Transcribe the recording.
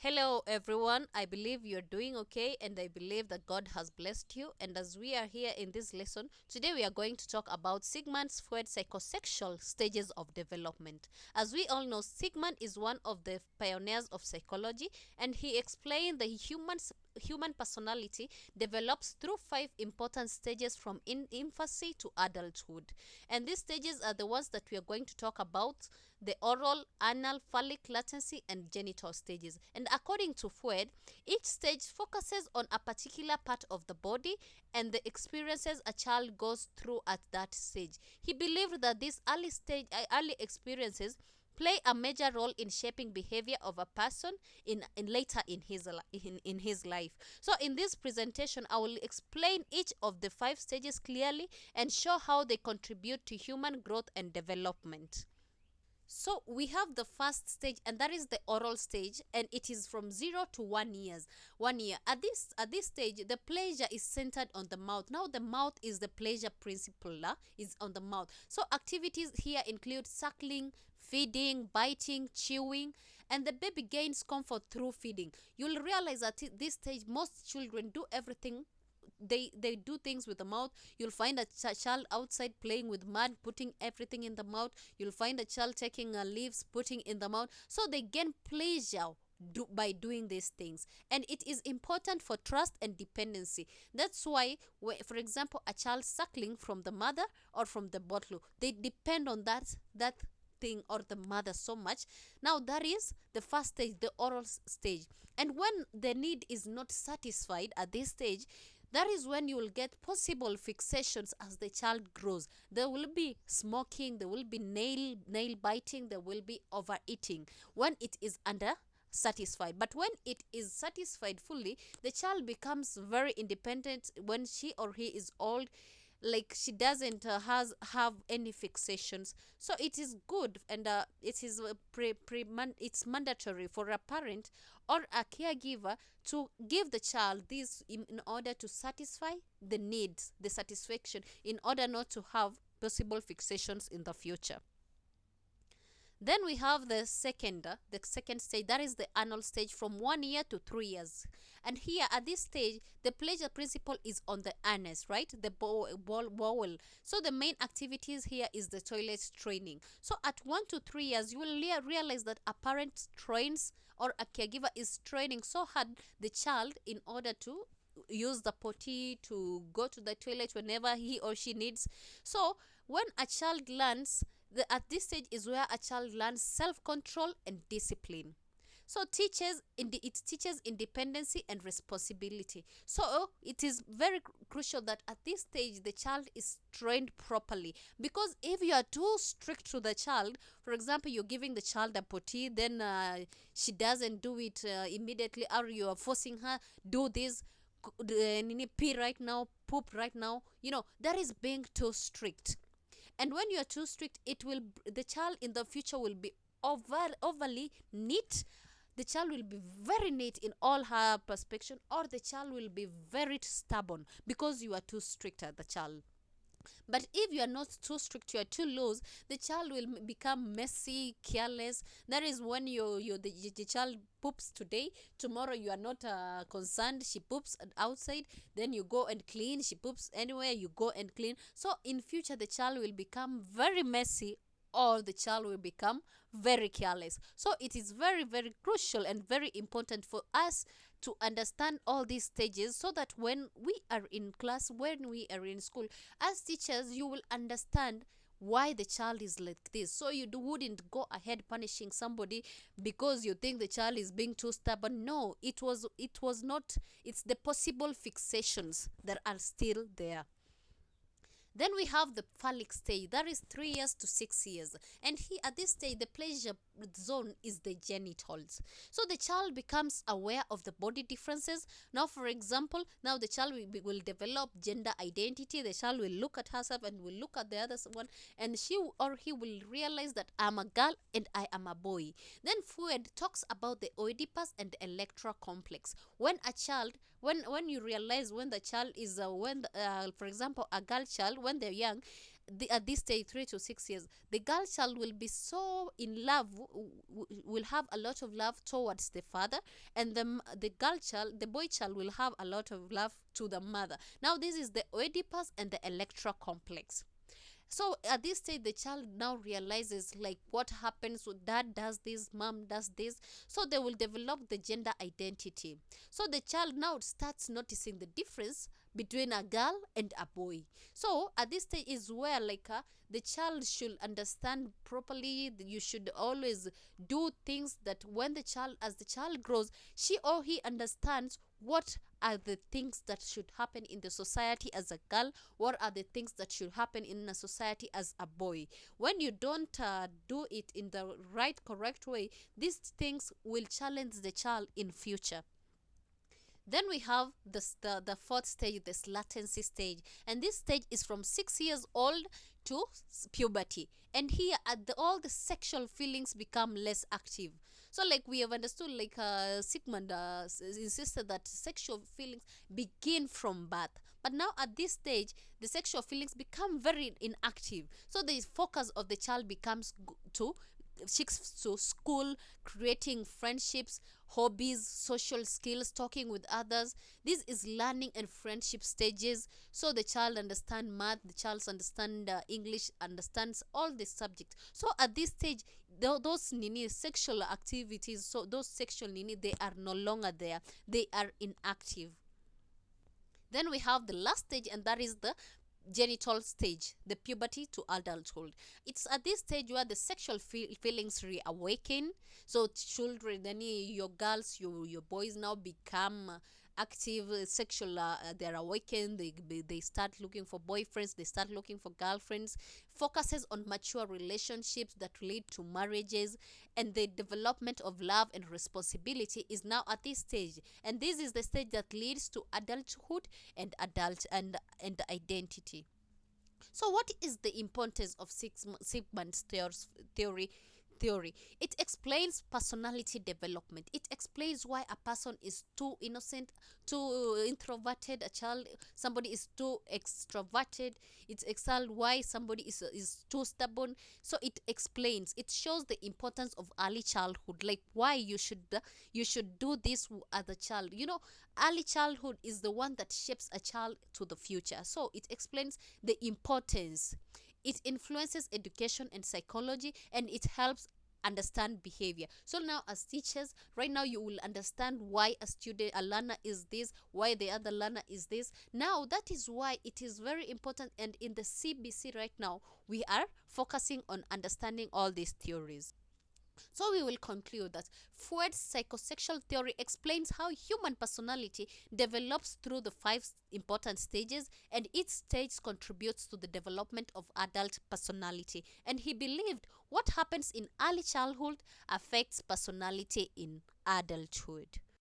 Hello, everyone. I believe you're doing okay, and I believe that God has blessed you. And as we are here in this lesson, today we are going to talk about Sigmund Freud's psychosexual stages of development. As we all know, Sigmund is one of the pioneers of psychology, and he explained the human personality develops through five important stages from infancy to adulthood. And these stages are the ones that we are going to talk about: the oral, anal, phallic, latency, and genital stages. And according to Freud, each stage focuses on a particular part of the body and the experiences a child goes through at that stage. He believed that these early experiences play a major role in shaping behavior of a person in later in his life. So in this presentation, I will explain each of the five stages clearly and show how they contribute to human growth and development. So we have the first stage, and that is the oral stage, and it is from 0 to 1 years. 1 year. At this stage, the pleasure is centered on the mouth. Now the mouth is the pleasure principle, is on the mouth. So activities here include suckling, feeding, biting, chewing, and the baby gains comfort through feeding. You'll realize that at this stage, most children do everything. They do things with the mouth. You'll find a child outside playing with mud, putting everything in the mouth. You'll find a child taking leaves, putting in the mouth. So they gain pleasure by doing these things, and it is important for trust and dependency. That's why, for example, a child suckling from the mother or from the bottle, they depend on that thing or the mother so much. Now that is the first stage, the oral stage. And when the need is not satisfied at this stage, that is when you will get possible fixations as the child grows. There will be smoking, there will be nail biting, there will be overeating when it is under satisfied. But when it is satisfied fully, the child becomes very independent. When she or he is old, like she doesn't has have any fixations. So it is good, and it is it's mandatory for a parent or a caregiver to give the child this in order to satisfy the needs, the satisfaction, in order not to have possible fixations in the future. Then we have the second stage, that is the anal stage, from 1 year to 3 years. And here at this stage, the pleasure principle is on the anus, right? The bowel. So the main activities here is the toilet training. So at 1 to 3 years, you will realize that a parent trains or a caregiver is training so hard the child in order to use the potty, to go to the toilet whenever he or she needs. So when a child learns, at this stage is where a child learns self-control and discipline. So it teaches independency and responsibility. So it is very crucial that at this stage the child is trained properly, because if you are too strict to the child, for example, you're giving the child a potty, then she doesn't do it immediately, or you are forcing her, do this, pee right now, poop right now, that is being too strict. And when you are too strict, the child in the future will be overly neat. The child will be very neat in all her perspective, or the child will be very stubborn because you are too strict at the child. But if you are not too strict, you are too loose, the child will become messy, careless. That is when the child poops today, tomorrow you are not concerned, she poops outside, then you go and clean, she poops anywhere, you go and clean. So in future, the child will become very messy, or the child will become very careless. So it is very, very crucial and very important for us to understand all these stages, so that when we are in class, when we are in school, as teachers, you will understand why the child is like this. So you wouldn't go ahead punishing somebody because you think the child is being too stubborn. No, it was not. It's the possible fixations that are still there. Then we have the phallic stage, that is 3 years to 6 years. And here at this stage, the pleasure zone is the genitals. So the child becomes aware of the body differences. Now, for example, now the child will develop gender identity. The child will look at herself and will look at the other one, and she or he will realize that I'm a girl and I am a boy. Then Freud talks about the Oedipus and Electra complex. When a child, when you realize when the child is, for example, a girl child, when they're young, at this stage, 3 to 6 years, the girl child will be so in love, will have a lot of love towards the father, and the girl child, the boy child, will have a lot of love to the mother. Now this is the Oedipus and the Electra complex. So at this stage, the child now realizes like what happens with dad does this, mom does this. So they will develop the gender identity. So the child now starts noticing the difference between a girl and a boy. So at this stage is where like the child should understand properly. You should always do things that when the child, as the child grows, she or he understands what are the things that should happen in the society as a girl, what are the things that should happen in a society as a boy. When you don't do it in the right, correct way, these things will challenge the child in future. Then we have the fourth stage, this latency stage. And this stage is from 6 years old to puberty. And here, all the sexual feelings become less active. So, like we have understood, like Sigmund insisted that sexual feelings begin from birth. But now at this stage, the sexual feelings become very inactive. So the focus of the child becomes to shifts to school, creating friendships, hobbies, social skills, talking with others. This is learning and friendship stages. So the child understand math, the child understand English, understands all the subjects. So at this stage, those nini sexual activities, so those sexual nini, they are no longer there. They are inactive. Then we have the last stage, and that is the genital stage, the puberty to adulthood. It's at this stage where the sexual feelings reawaken. So children, then your girls, your boys now become active, sexual, they're awakened, they start looking for boyfriends, they start looking for girlfriends, focuses on mature relationships that lead to marriages, and the development of love and responsibility is now at this stage. And this is the stage that leads to adulthood and identity. So what is the importance of Sigmund's theory? It explains personality development. It explains why a person is too innocent, too introverted, a child, somebody is too extroverted. It explains why somebody is too stubborn. So it explains, it shows the importance of early childhood, like why you should do this as a child. Early childhood is the one that shapes a child to the future. So it explains the importance. It influences education and psychology, and it helps understand behavior. So now as teachers, right now you will understand why a learner is this, why the other learner is this. Now that is why it is very important, and in the CBC right now we are focusing on understanding all these theories. So we will conclude that Freud's psychosexual theory explains how human personality develops through the 5 important stages, and each stage contributes to the development of adult personality. And he believed what happens in early childhood affects personality in adulthood.